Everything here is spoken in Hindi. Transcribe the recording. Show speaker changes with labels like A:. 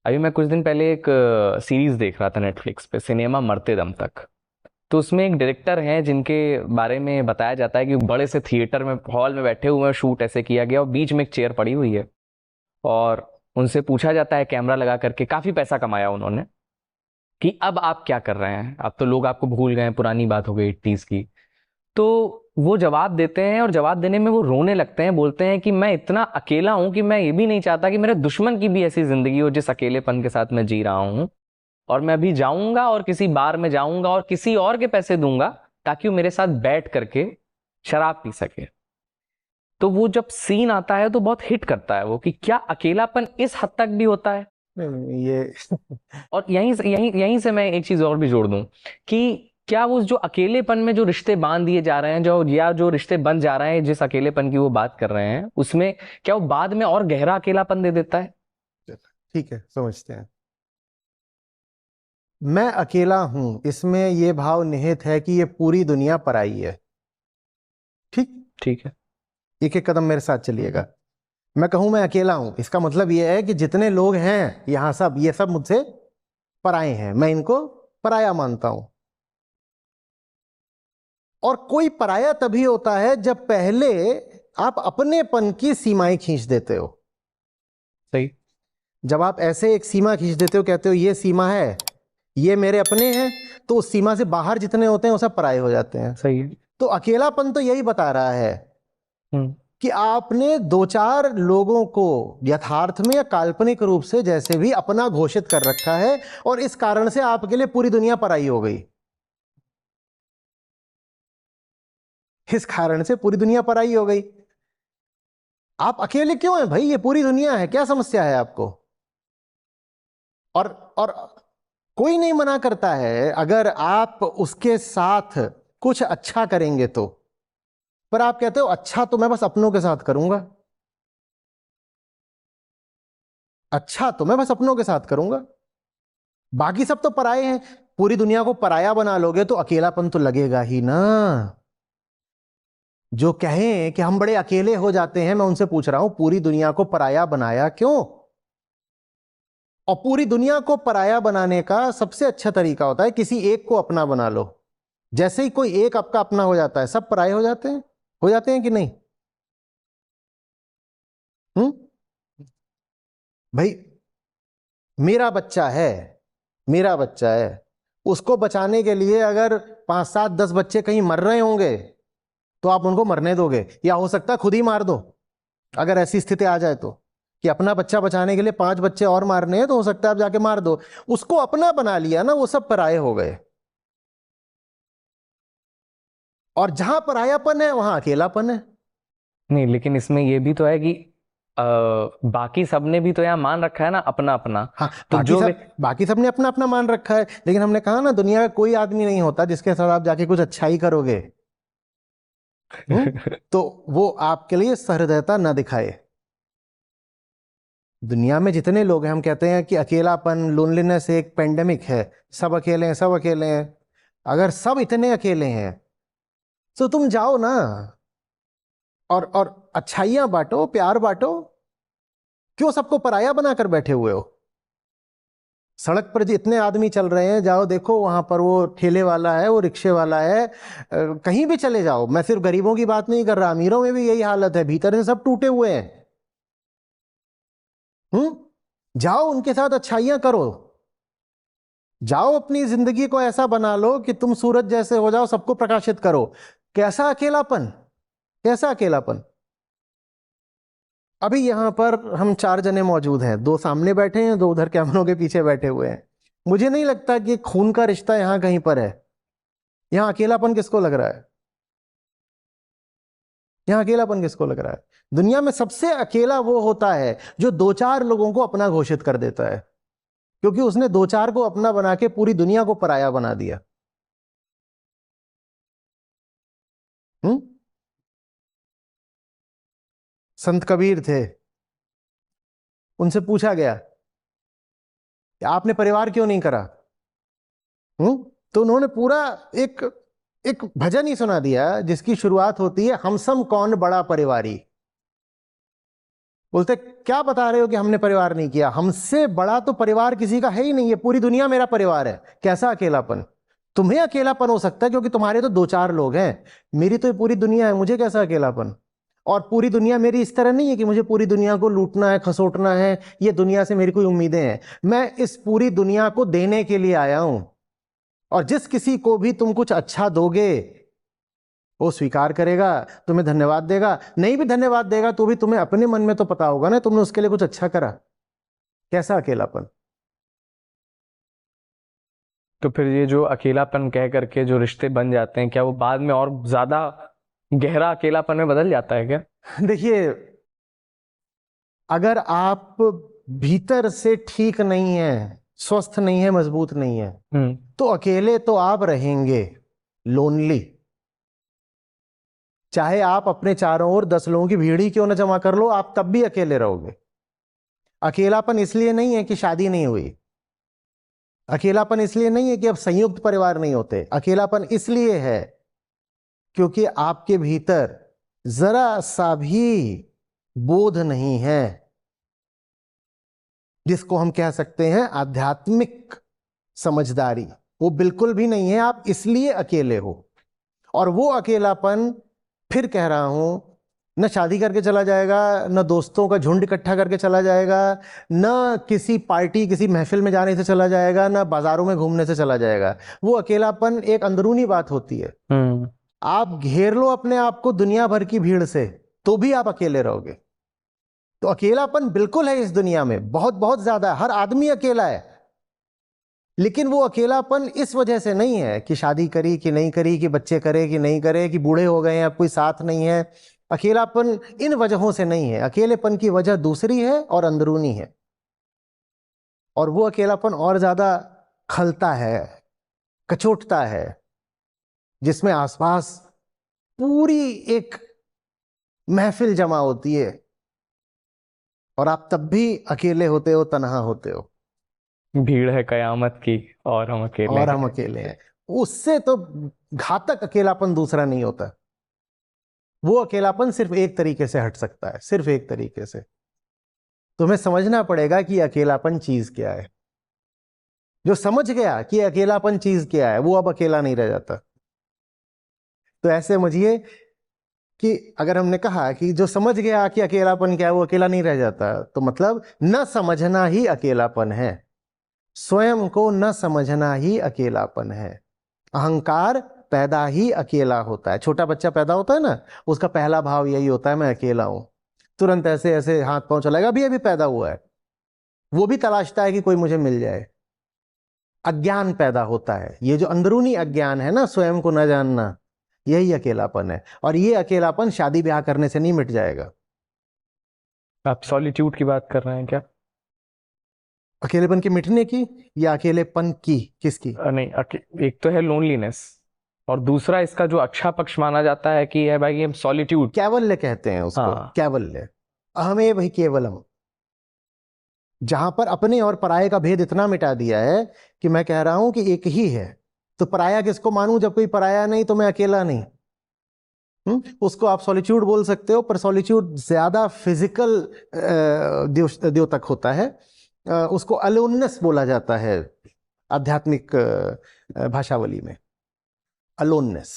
A: अभी मैं कुछ दिन पहले एक सीरीज देख रहा था नेटफ्लिक्स पे, सिनेमा मरते दम तक। तो उसमें एक डायरेक्टर हैं जिनके बारे में बताया जाता है कि बड़े से थिएटर में, हॉल में बैठे हुए हैं, शूट ऐसे किया गया और बीच में एक चेयर पड़ी हुई है। और उनसे पूछा जाता है कैमरा लगा करके, काफी पैसा कमाया उन्होंने, कि अब आप क्या कर रहे हैं, अब तो लोग आपको भूल गए हैं, पुरानी बात हो गई 80s की। तो वो जवाब देते हैं और जवाब देने में वो रोने लगते हैं, बोलते हैं कि मैं इतना अकेला हूं कि मैं ये भी नहीं चाहता कि मेरे दुश्मन की भी ऐसी जिंदगी हो जिस अकेलेपन के साथ मैं जी रहा हूं। और मैं अभी जाऊंगा और किसी बार में जाऊंगा और किसी और के पैसे दूंगा ताकि वो मेरे साथ बैठ करके शराब पी सके। तो वो जब सीन आता है तो बहुत हिट करता है वो, कि क्या अकेलापन इस हद तक भी होता है।
B: नहीं, ये
A: और यहीं से मैं एक चीज और भी जोड़ दूं, कि क्या वो जो अकेलेपन में जो रिश्ते बांध दिए जा रहे हैं, जो या जो रिश्ते बन जा रहे हैं, जिस अकेलेपन की वो बात कर रहे हैं, उसमें क्या वो बाद में और गहरा अकेलापन दे देता है।
B: ठीक है, समझते हैं। मैं अकेला हूं, इसमें ये भाव निहित है कि ये पूरी दुनिया पराई है। ठीक।
A: ठीक है।
B: एक एक कदम मेरे साथ चलिएगा। मैं कहूं मैं अकेला हूं, इसका मतलब ये है कि जितने लोग हैं यहां, सब ये सब मुझसे पराए हैं, मैं इनको पराया मानता हूं। और कोई पराया तभी होता है जब पहले आप अपनेपन की सीमाएं खींच देते हो।
A: सही।
B: जब आप ऐसे एक सीमा खींच देते हो, कहते हो ये सीमा है, ये मेरे अपने हैं, तो उस सीमा से बाहर जितने होते हैं वो सब पराये हो जाते हैं।
A: सही है।
B: तो अकेलापन तो यही बता रहा है
A: हम्म।
B: कि आपने दो चार लोगों को यथार्थ में या काल्पनिक रूप से जैसे भी अपना घोषित कर रखा है, और इस कारण से आपके लिए पूरी दुनिया पराई हो गई। इस कारण से पूरी दुनिया पराई हो गई। आप अकेले क्यों हैं भाई? ये पूरी दुनिया है, क्या समस्या है आपको? और कोई नहीं मना करता है अगर आप उसके साथ कुछ अच्छा करेंगे तो। पर आप कहते हो अच्छा तो मैं बस अपनों के साथ करूंगा, अच्छा तो मैं बस अपनों के साथ करूंगा, बाकी सब तो पराये हैं। पूरी दुनिया को पराया बना लोगे तो अकेलापन तो लगेगा ही ना। जो कहें कि हम बड़े अकेले हो जाते हैं, मैं उनसे पूछ रहा हूं पूरी दुनिया को पराया बनाया क्यों? और पूरी दुनिया को पराया बनाने का सबसे अच्छा तरीका होता है किसी एक को अपना बना लो। जैसे ही कोई एक आपका अपना हो जाता है, सब पराये हो जाते हैं। हो जाते हैं कि नहीं? हम्म। भाई, मेरा बच्चा है, मेरा बच्चा है, उसको बचाने के लिए अगर 5 7 10 बच्चे कहीं मर रहे होंगे तो आप उनको मरने दोगे, या हो सकता है खुद ही मार दो? अगर ऐसी स्थिति आ जाए तो, कि अपना बच्चा बचाने के लिए 5 बच्चे और मारने हैं, तो हो सकता है आप जाके मार दो। उसको अपना बना लिया ना, वो सब पराये हो गए। और जहां परायापन है वहां अकेलापन है।
A: नहीं, लेकिन इसमें ये भी तो है कि बाकी सबने भी तो यहाँ मान रखा है ना अपना अपना।
B: हाँ,
A: तो जो
B: बाकी सब ने अपना अपना मान रखा है, लेकिन हमने कहा ना दुनिया का कोई आदमी नहीं होता जिसके साथ आप जाके कुछ अच्छाई करोगे। हम्म। तो वो आपके लिए सहृदयता ना दिखाए। दुनिया में जितने लोग हैं, हम कहते हैं कि अकेलापन, लोनलीनेस एक पेंडेमिक है, सब अकेले हैं, सब अकेले हैं। अगर सब इतने अकेले हैं तो तुम जाओ ना, और अच्छाइयां बांटो, प्यार बांटो। क्यों सबको पराया बनाकर बैठे हुए हो? सड़क पर जितने आदमी चल रहे हैं, जाओ देखो, वहां पर वो ठेले वाला है, वो रिक्शे वाला है, कहीं भी चले जाओ। मैं सिर्फ गरीबों की बात नहीं कर रहा, अमीरों में भी यही हालत है, भीतर से सब टूटे हुए हैं। जाओ उनके साथ अच्छाइयां करो। जाओ अपनी जिंदगी को ऐसा बना लो कि तुम सूरज जैसे हो जाओ, सबको प्रकाशित करो। कैसा अकेलापन, कैसा अकेलापन? अभी यहां पर हम 4 जने मौजूद हैं, 2 सामने बैठे हैं, 2 उधर कैमरों के पीछे बैठे हुए हैं। मुझे नहीं लगता कि खून का रिश्ता यहां कहीं पर है। यहां अकेलापन किसको लग रहा है? यहां अकेलापन किसको लग रहा है? दुनिया में सबसे अकेला वो होता है जो 2 4 लोगों को अपना घोषित कर देता है, क्योंकि उसने 2 4 को अपना बना के पूरी दुनिया को पराया बना दिया। हम्म। संत कबीर थे, उनसे पूछा गया कि आपने परिवार क्यों नहीं करा? तो उन्होंने पूरा एक एक भजन ही सुना दिया जिसकी शुरुआत होती है, हम सम कौन बड़ा परिवारी। बोलते क्या बता रहे हो कि हमने परिवार नहीं किया? हमसे बड़ा तो परिवार किसी का है ही नहीं, है पूरी दुनिया मेरा परिवार है। कैसा अकेलापन? तुम्हें अकेलापन हो सकता है क्योंकि तुम्हारे तो दो चार लोग हैं, मेरी तो ये पूरी दुनिया है, मुझे कैसा अकेलापन? और पूरी दुनिया मेरी इस तरह नहीं है कि मुझे पूरी दुनिया को लूटना है, खसोटना है, ये दुनिया से मेरी कोई उम्मीदें हैं। मैं इस पूरी दुनिया को देने के लिए आया हूं, और जिस किसी को भी तुम कुछ अच्छा दोगे वो स्वीकार करेगा, तुम्हें धन्यवाद देगा। नहीं भी धन्यवाद देगा तो भी तुम्हें अपने मन में तो पता होगा ना तुमने उसके लिए कुछ अच्छा करा। कैसा अकेलापन?
A: तो फिर ये जो अकेलापन कह करके जो रिश्ते बन जाते हैं, क्या वो बाद में और ज्यादा गहरा अकेलापन में बदल जाता है क्या?
B: देखिए, अगर आप भीतर से ठीक नहीं है, स्वस्थ नहीं है, मजबूत नहीं है, तो अकेले तो आप रहेंगे, लोनली। चाहे आप अपने चारों ओर 10 लोगों की भीड़ ही क्यों ना जमा कर लो, आप तब भी अकेले रहोगे। अकेलापन इसलिए नहीं है कि शादी नहीं हुई, अकेलापन इसलिए नहीं है कि अब संयुक्त परिवार नहीं होते, अकेलापन इसलिए है क्योंकि आपके भीतर जरा सा भी बोध नहीं है, जिसको हम कह सकते हैं आध्यात्मिक समझदारी, वो बिल्कुल भी नहीं है। आप इसलिए अकेले हो। और वो अकेलापन, फिर कह रहा हूं, न शादी करके चला जाएगा, न दोस्तों का झुंड इकट्ठा करके चला जाएगा, न किसी पार्टी किसी महफिल में जाने से चला जाएगा, न बाजारों में घूमने से चला जाएगा। वो अकेलापन एक अंदरूनी बात होती है। आप घेर लो अपने आप को दुनिया भर की भीड़ से, तो भी आप अकेले रहोगे। तो अकेलापन बिल्कुल है इस दुनिया में, बहुत बहुत ज्यादा है। हर आदमी अकेला है, लेकिन वो अकेलापन इस वजह से नहीं है कि शादी करी कि नहीं करी, कि बच्चे करे कि नहीं करे, कि बूढ़े हो गए हैं अब कोई साथ नहीं है। अकेलापन इन वजहों से नहीं है। अकेलेपन की वजह दूसरी है और अंदरूनी है। और वो अकेलापन और ज्यादा खलता है, कचोटता है, जिसमें आसपास पूरी एक महफिल जमा होती है और आप तब भी अकेले होते हो, तन्हा होते हो।
A: भीड़ है कयामत की और हम अकेले
B: और
A: हैं।
B: हम अकेले हैं। उससे तो घातक अकेलापन दूसरा नहीं होता। वो अकेलापन सिर्फ एक तरीके से हट सकता है, सिर्फ एक तरीके से। तुम्हें समझना पड़ेगा कि अकेलापन चीज क्या है। जो समझ गया कि अकेलापन चीज क्या है, वो अब अकेला नहीं रह जाता। तो ऐसे समझिए कि अगर हमने कहा कि जो समझ गया कि अकेलापन क्या है, वो अकेला नहीं रह जाता, तो मतलब न समझना ही अकेलापन है। स्वयं को न समझना ही अकेलापन है। अहंकार पैदा ही अकेला होता है। छोटा बच्चा पैदा होता है ना, उसका पहला भाव यही होता है, मैं अकेला हूं। तुरंत ऐसे ऐसे हाथ पांव चलाएगा, अभी अभी पैदा हुआ है, वो भी तलाशता है कि कोई मुझे मिल जाए। अज्ञान पैदा होता है। ये जो अंदरूनी अज्ञान है ना, स्वयं को न जानना, यही अकेलापन है। और ये अकेलापन शादी ब्याह करने से नहीं मिट जाएगा।
A: आप सॉलिट्यूड की बात कर रहे हैं क्या?
B: अकेलेपन की मिटने की या अकेलेपन की? किसकी?
A: नहीं, एक तो है लोनलीनेस, और दूसरा इसका जो अच्छा पक्ष माना जाता है कि है भाई, हम सॉलिट्यूड।
B: कैवल्य कहते हैं उसको।
A: हाँ।
B: कैवल्य, अहमेव हि केवलम। जहां पर अपने और पराये का भेद इतना मिटा दिया है कि मैं कह रहा हूं कि एक ही है। तो पराया किसको मानूं जब कोई पराया नहीं, तो मैं अकेला नहीं। उसको आप सॉलिट्यूड बोल सकते हो, पर सॉलिट्यूड ज्यादा फिजिकल द्योतक होता है। उसको अलोननेस बोला जाता है आध्यात्मिक भाषावली में, अलोननेस।